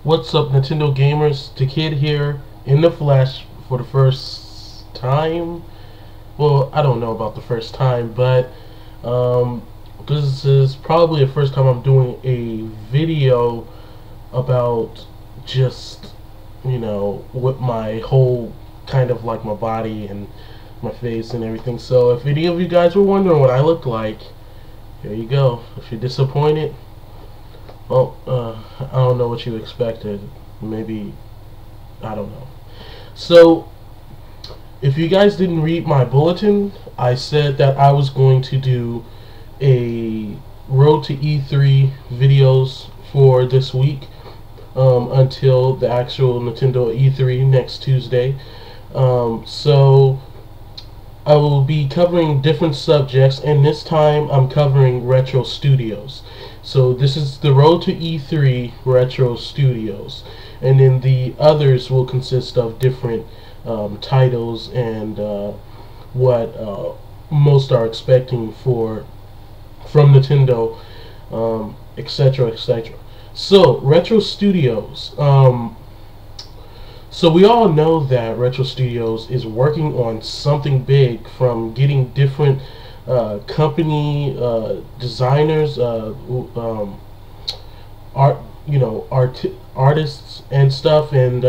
What's up, Nintendo gamers? The Kid here in the flesh for the first time. Well, I don't know about the first time, but this is probably the first time I'm doing a video about just, with my whole kind of like my body and my face and everything. So if any of you guys were wondering what I look like, here you go. If you're disappointed, well, I don't know what you expected. Maybe, I don't know. So, if you guys didn't read my bulletin, I said that I was going to do a Road to E3 videos for this week until the actual Nintendo E3 next Tuesday. So, I will be covering different subjects, and this time I'm covering Retro Studios. So this is the Road to E3 Retro Studios, and then the others will consist of different titles and what most are expecting from Nintendo, etc., etc. So Retro Studios. So we all know that Retro Studios is working on something big, from getting different company designers, artists and stuff, and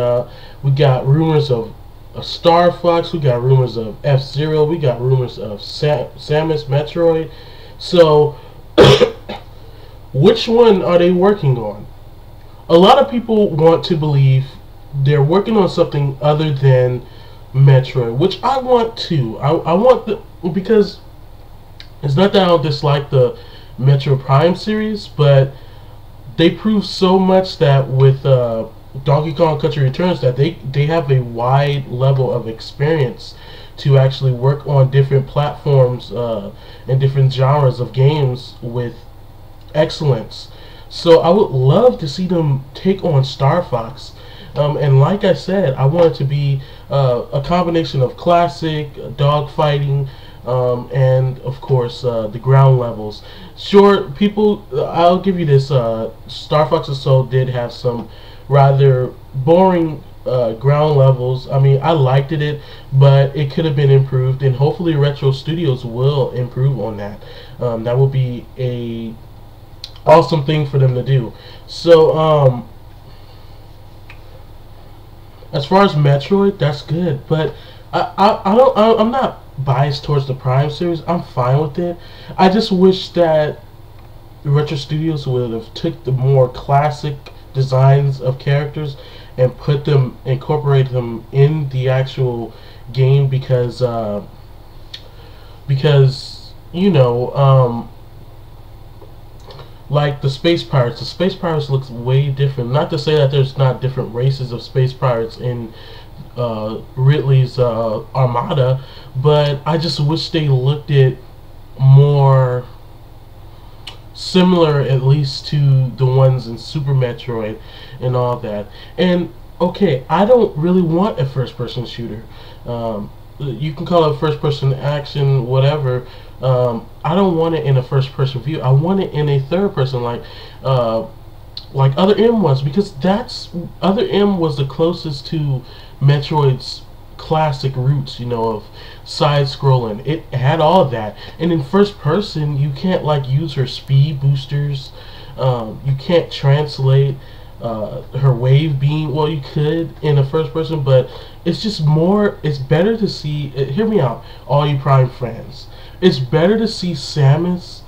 we got rumors of Star Fox, we got rumors of F-Zero, we got rumors of Samus Metroid. So which one are they working on? A lot of people want to believe they're working on something other than Metroid, which I want to. I want because it's not that I don't dislike the Metroid Prime series, but they prove so much that with Donkey Kong Country Returns that they have a wide level of experience to actually work on different platforms and different genres of games with excellence. So I would love to see them take on Star Fox. And like I said, I want it to be a combination of classic, dogfighting, and of course the ground levels. Sure, I'll give you this, Star Fox Assault did have some rather boring ground levels. I mean, I liked it, but it could have been improved, and hopefully Retro Studios will improve on that. That will be a awesome thing for them to do. So, as far as Metroid, that's good, but I'm not biased towards the Prime series. I'm fine with it. I just wish that Retro Studios would have took the more classic designs of characters and incorporate them in the actual game, because like the Space Pirates looks way different. Not to say that there's not different races of Space Pirates in Ridley's Armada, but I just wish they looked it more similar, at least to the ones in Super Metroid and all that. And okay, I don't really want a first-person shooter. You can call it first-person action, whatever. I don't want it in a first-person view. I want it in a third-person, like Other M was, because Other M was the closest to Metroid's classic roots, of side-scrolling. It had all of that, and in first-person, you can't use her speed boosters. You can't translate her wave beam. Well, you could in a first person, but it's just more, it's better to see, hear me out, all you Prime fans, it's better to see Samus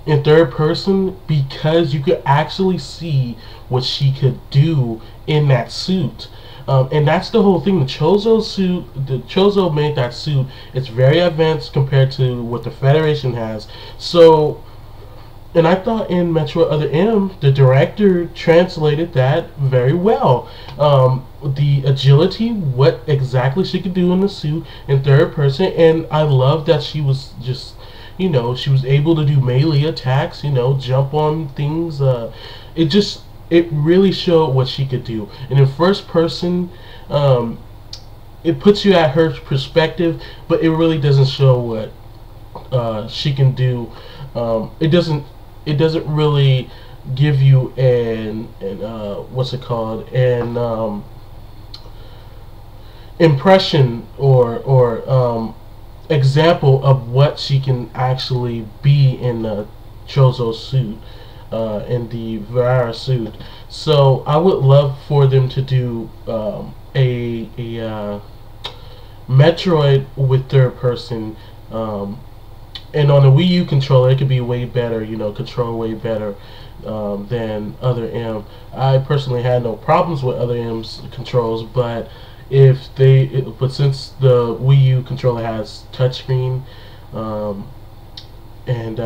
in third person, because you could actually see what she could do in that suit. And that's the whole thing. The Chozo made that suit. It's very advanced compared to what the Federation has. So, and I thought in Metroid Other M, the director translated that very well. The agility, what exactly she could do in the suit in third person, and I love that she was just, she was able to do melee attacks, jump on things. It really showed what she could do. And in first person, it puts you at her perspective, but it really doesn't show what she can do. It doesn't really give you an what's it called, an impression or example of what she can actually be in the Chozo suit, in the Vara suit. So I would love for them to do a Metroid with third person. And on the Wii U controller, it could be way better, control way better than Other M. I personally had no problems with Other M's controls, but but since the Wii U controller has touchscreen and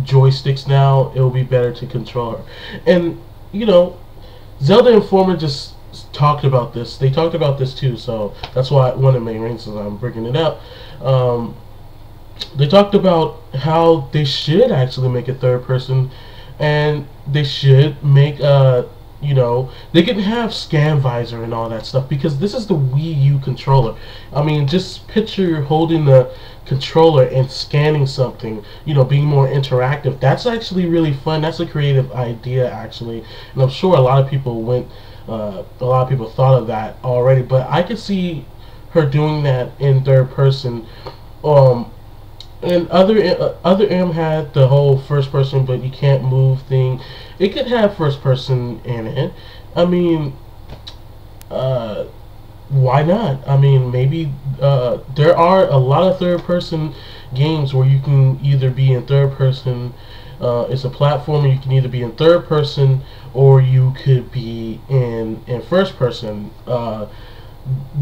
joysticks now, it will be better to control her. And Zelda Informer just talked about this. They talked about this too, so that's why one of the main reasons I'm bringing it up. They talked about how they should actually make a third person, and they should make they can have scan visor and all that stuff, because this is the Wii U controller. I mean, just picture holding the controller and scanning something, being more interactive. That's actually really fun. That's a creative idea, actually, and I'm sure a lot of people thought of that already. But I could see her doing that in third person. And other M had the whole first person, but you can't move thing. It could have first person in it. I mean, why not? I mean, maybe there are a lot of third person games where you can either be in third person. It's a platformer. You can either be in third person or you could be in first person.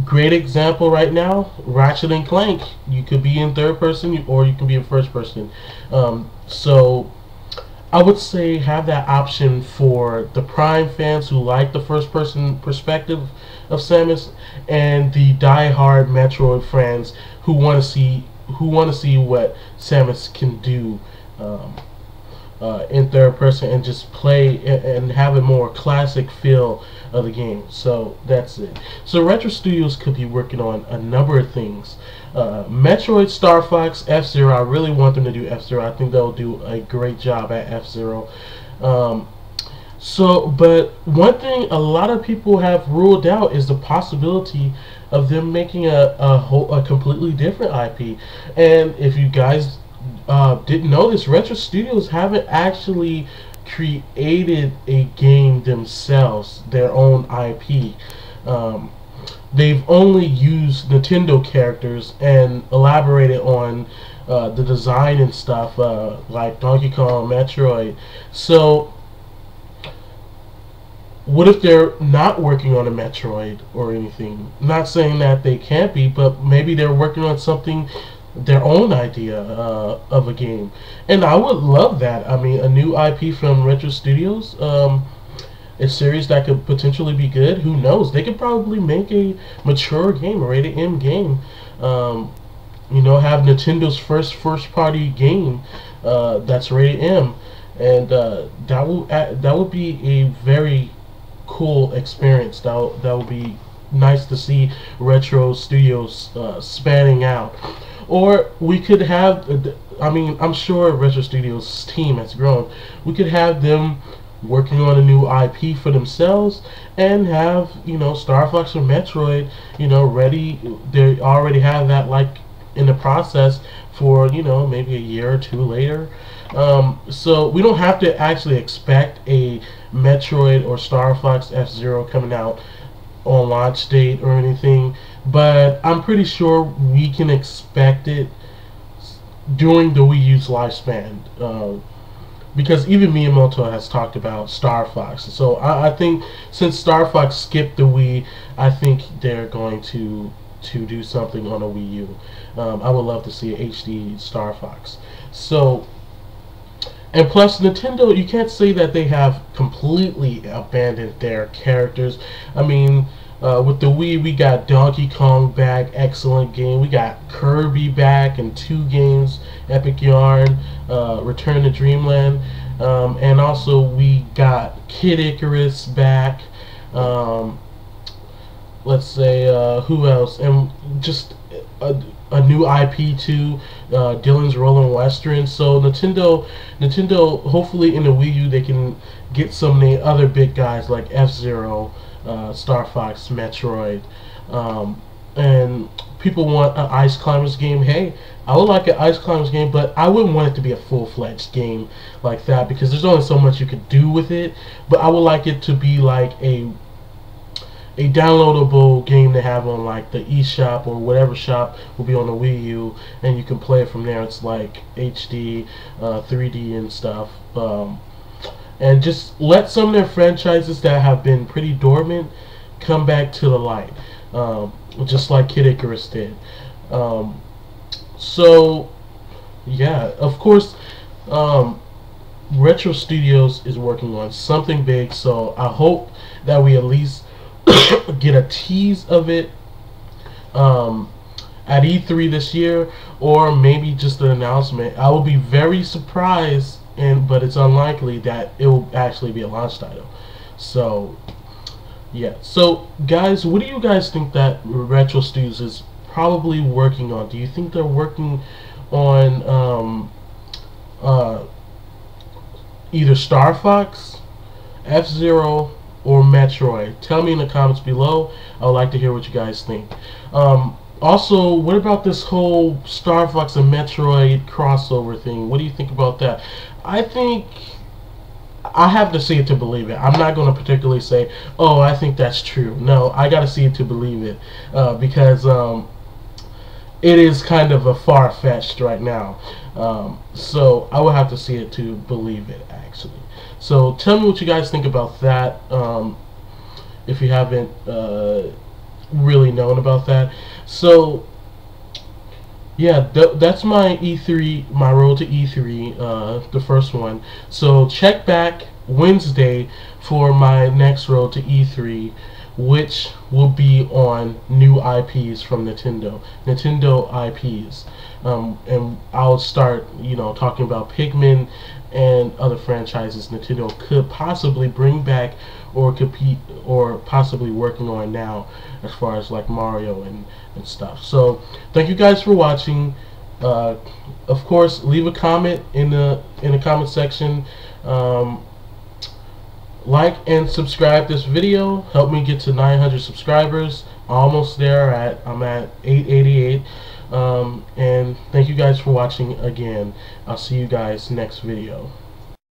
Great example right now, Ratchet and Clank. You could be in third person or you can be in first person. So I would say have that option for the Prime fans who like the first person perspective of Samus, and the die-hard Metroid fans who want to see what Samus can do in third person and just play and have a more classic feel of the game. So that's it. So Retro Studios could be working on a number of things. Metroid, Star Fox, F-Zero. I really want them to do F-Zero. I think they'll do a great job at F-Zero. But one thing a lot of people have ruled out is the possibility of them making a completely different IP. And if you guys didn't know this, Retro Studios haven't actually created a game themselves, their own IP. They've only used Nintendo characters and elaborated on the design and stuff, like Donkey Kong, Metroid. So what if they're not working on a Metroid or anything? Not saying that they can't be, but maybe they're working on something, their own idea of a game. And I would love that. I mean, a new IP from Retro Studios, a series that could potentially be good. Who knows? They could probably make a mature game, a rated M game. Have Nintendo's first party game that's rated M, and that would be a very cool experience. That would be nice to see Retro Studios spanning out. Or we could have, I'm sure Retro Studios' team has grown. We could have them working on a new IP for themselves and have, Star Fox or Metroid, ready. They already have that, like, in the process for, maybe a year or two later. So we don't have to actually expect a Metroid or Star Fox F-Zero coming out on launch date or anything, but I'm pretty sure we can expect it during the Wii U's lifespan, because even Miyamoto has talked about Star Fox. So I think since Star Fox skipped the Wii, I think they're going to do something on a Wii U. I would love to see an HD Star Fox. So, and plus Nintendo, you can't say that they have completely abandoned their characters. I mean, with the Wii, we got Donkey Kong back, excellent game. We got Kirby back in 2 games, Epic Yarn, Return to Dreamland, and also we got Kid Icarus back. Let's say who else? And just a new IP too, Dylan's Rolling Western. So Nintendo, hopefully in the Wii U they can get some of the other big guys like F-Zero, Star Fox, Metroid, and people want an Ice Climbers game. Hey, I would like an Ice Climbers game, but I wouldn't want it to be a full-fledged game like that because there's only so much you could do with it. But I would like it to be like a downloadable game to have on like the eShop or whatever shop will be on the Wii U, and you can play it from there. It's like HD, 3D and stuff. And just let some of their franchises that have been pretty dormant come back to the light, just like Kid Icarus did. So yeah, of course, Retro Studios is working on something big, so I hope that we at least get a tease of it at E3 this year, or maybe just an announcement. I will be very surprised, but it's unlikely that it will actually be a launch title. So yeah, so guys, what do you guys think that Retro Studios is probably working on? Do you think they're working on either Star Fox, F-Zero, or Metroid? Tell me in the comments below. I would like to hear what you guys think. Also, what about this whole Star Fox and Metroid crossover thing? What do you think about that? I think I have to see it to believe it. I'm not going to particularly say, oh, I think that's true. No, I got to see it to believe it, because it is kind of a far-fetched right now. So I will have to see it to believe it, actually. So tell me what you guys think about that, if you haven't really known about that. So yeah, that's my E3, my road to E3, the first one. So check back Wednesday for my next road to E3, which will be on new IPs from Nintendo IPs, and I'll start, talking about Pikmin and other franchises Nintendo could possibly bring back or compete or possibly working on now, as far as like Mario and stuff. So thank you guys for watching. Of course, leave a comment in the comment section. Like and subscribe this video. Help me get to 900 subscribers. Almost there. I'm at 888. And thank you guys for watching again. I'll see you guys next video.